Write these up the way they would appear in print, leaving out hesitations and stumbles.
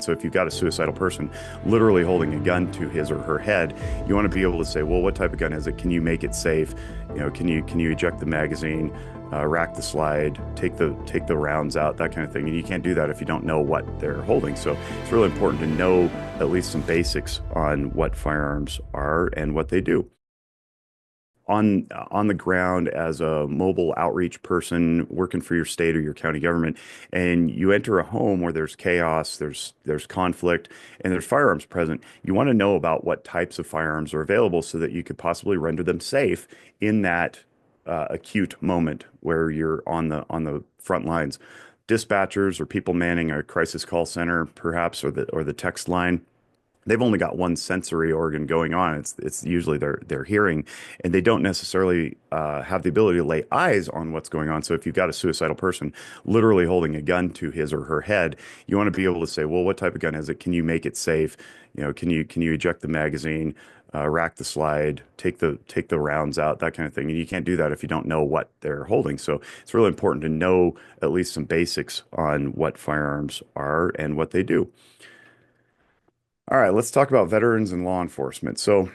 So if you've got a suicidal person literally holding a gun to his or her head, you want to be able to say, well, what type of gun is it? Can you make it safe? Can you eject the magazine, rack the slide, take the rounds out, that kind of thing. And you can't do that if you don't know what they're holding. So it's really important to know at least some basics on what firearms are and what they do. On the ground as a mobile outreach person working for your state or your county government, and you enter a home where there's chaos, there's conflict, and there's firearms present, you want to know about what types of firearms are available so that you could possibly render them safe in that acute moment where you're on the front lines. Dispatchers or people manning a crisis call center, perhaps, or the text line, they've only got one sensory organ going on. It's usually their hearing, and they don't necessarily have the ability to lay eyes on what's going on. So if you've got a suicidal person literally holding a gun to his or her head, you want to be able to say, well, what type of gun is it? Can you make it safe? Can you eject the magazine, rack the slide, take the rounds out, that kind of thing. And you can't do that if you don't know what they're holding. So it's really important to know at least some basics on what firearms are and what they do. All right, let's talk about veterans and law enforcement. So,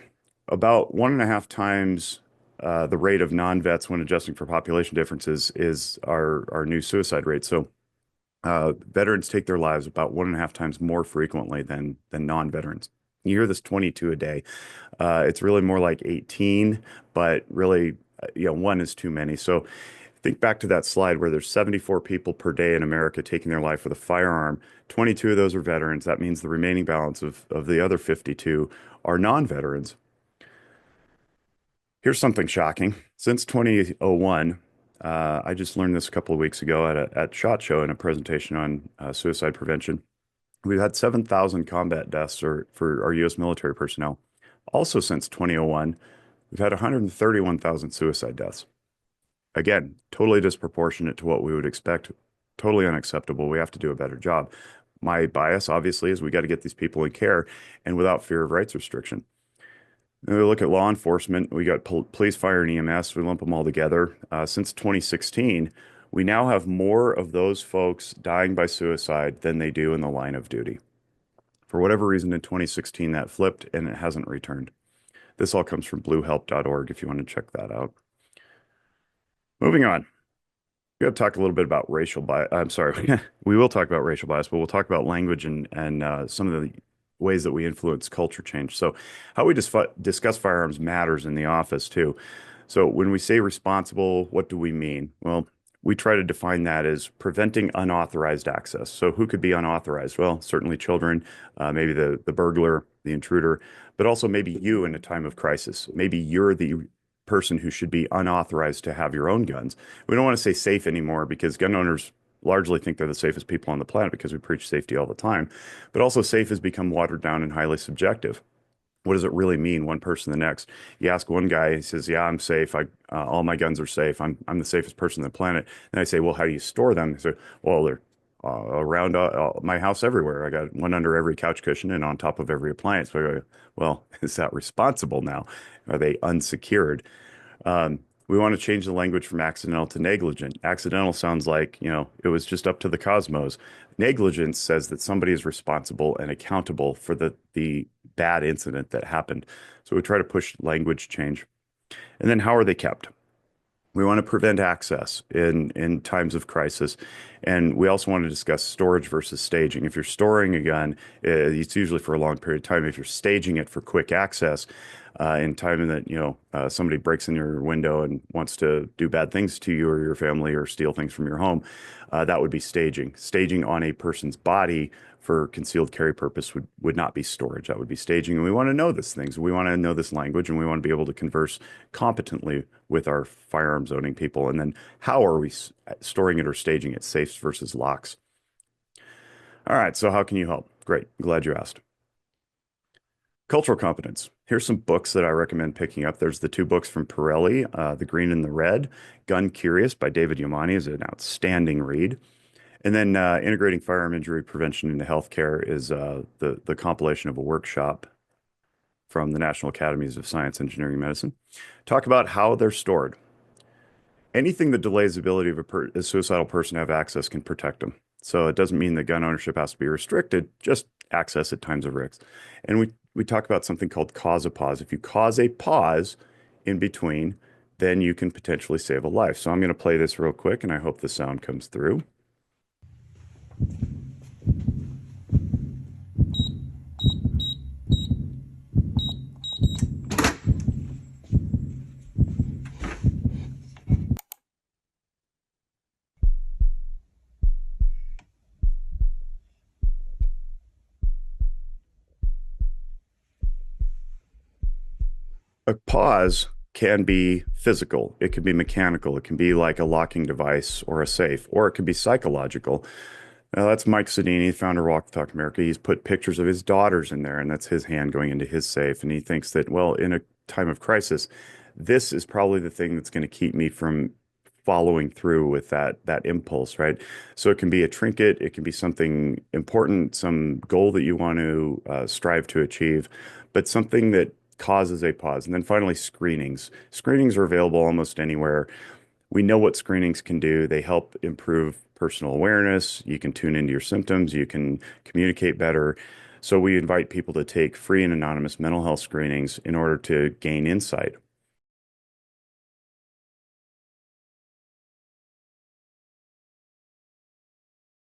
about 1.5 times the rate of non-vets when adjusting for population differences is our new suicide rate. So, veterans take their lives about 1.5 times more frequently than non-veterans. You hear this 22 a day. It's really more like 18, but really, one is too many. So think back to that slide where there's 74 people per day in America taking their life with a firearm. 22 of those are veterans. That means the remaining balance of the other 52 are non-veterans. Here's something shocking. Since 2001, I just learned this a couple of weeks ago at SHOT Show in a presentation on suicide prevention. We've had 7,000 combat deaths for our U.S. military personnel. Also, since 2001, we've had 131,000 suicide deaths. Again, totally disproportionate to what we would expect, totally unacceptable. We have to do a better job. My bias, obviously, is we got to get these people in care and without fear of rights restriction. Then we look at law enforcement. We got police, fire, and EMS. We lump them all together. Since 2016, we now have more of those folks dying by suicide than they do in the line of duty. For whatever reason, in 2016, that flipped and it hasn't returned. This all comes from bluehelp.org if you want to check that out. Moving on. We have to talk a little bit about racial bias. I'm sorry. We will talk about racial bias, but we'll talk about language and some of the ways that we influence culture change. So, how we discuss firearms matters in the office too. So, when we say responsible, what do we mean? Well, we try to define that as preventing unauthorized access. So, who could be unauthorized? Well, certainly children, maybe the burglar, the intruder, but also maybe you in a time of crisis. Maybe you're the person who should be unauthorized to have your own guns. We don't want to say safe anymore because gun owners largely think they're the safest people on the planet because we preach safety all the time. But also, safe has become watered down and highly subjective. What does it really mean, one person to the next? You ask one guy, he says, "Yeah, I'm safe. All my guns are safe. I'm the safest person on the planet." And I say, "Well, how do you store them?" He said, "Well, they're around my house everywhere. I got one under every couch cushion and on top of every appliance." So I go, well, is that responsible now? Are they unsecured? We want to change the language from accidental to negligent. Accidental sounds like, it was just up to the cosmos. Negligence says that somebody is responsible and accountable for the bad incident that happened. So we try to push language change. And then how are they kept? We want to prevent access in times of crisis. And we also want to discuss storage versus staging. If you're storing a gun, it's usually for a long period of time. If you're staging it for quick access, in time that, somebody breaks in your window and wants to do bad things to you or your family or steal things from your home, that would be staging. Staging on a person's body for concealed carry purpose would not be storage. That would be staging. And we want to know these things. We want to know this language and we want to be able to converse competently with our firearms owning people. And then how are we storing it or staging it? Safes versus locks. All right. So how can you help? Great. Glad you asked. Cultural competence. Here's some books that I recommend picking up. There's the two books from Pirelli, The Green and the Red. Gun Curious by David Yamani is an outstanding read. And then Integrating Firearm Injury Prevention into Healthcare is the compilation of a workshop from the National Academies of Science, Engineering, and Medicine. Talk about how they're stored. Anything that delays the ability of a suicidal person to have access can protect them. So it doesn't mean that gun ownership has to be restricted, just access at times of risk. And we talk about something called cause a pause. If you cause a pause in between, then you can potentially save a life. So I'm going to play this real quick, and I hope the sound comes through. A pause can be physical, it can be mechanical, it can be like a locking device or a safe, or it can be psychological. Now, that's Mike Sedini, founder of Walk the Talk America. He's put pictures of his daughters in there, and that's his hand going into his safe. And he thinks that, well, in a time of crisis, this is probably the thing that's going to keep me from following through with that impulse, right? So it can be a trinket, it can be something important, some goal that you want to strive to achieve, but something that causes a pause. And then finally, screenings. Screenings are available almost anywhere. We know what screenings can do. They help improve personal awareness. You can tune into your symptoms. You can communicate better. So we invite people to take free and anonymous mental health screenings in order to gain insight.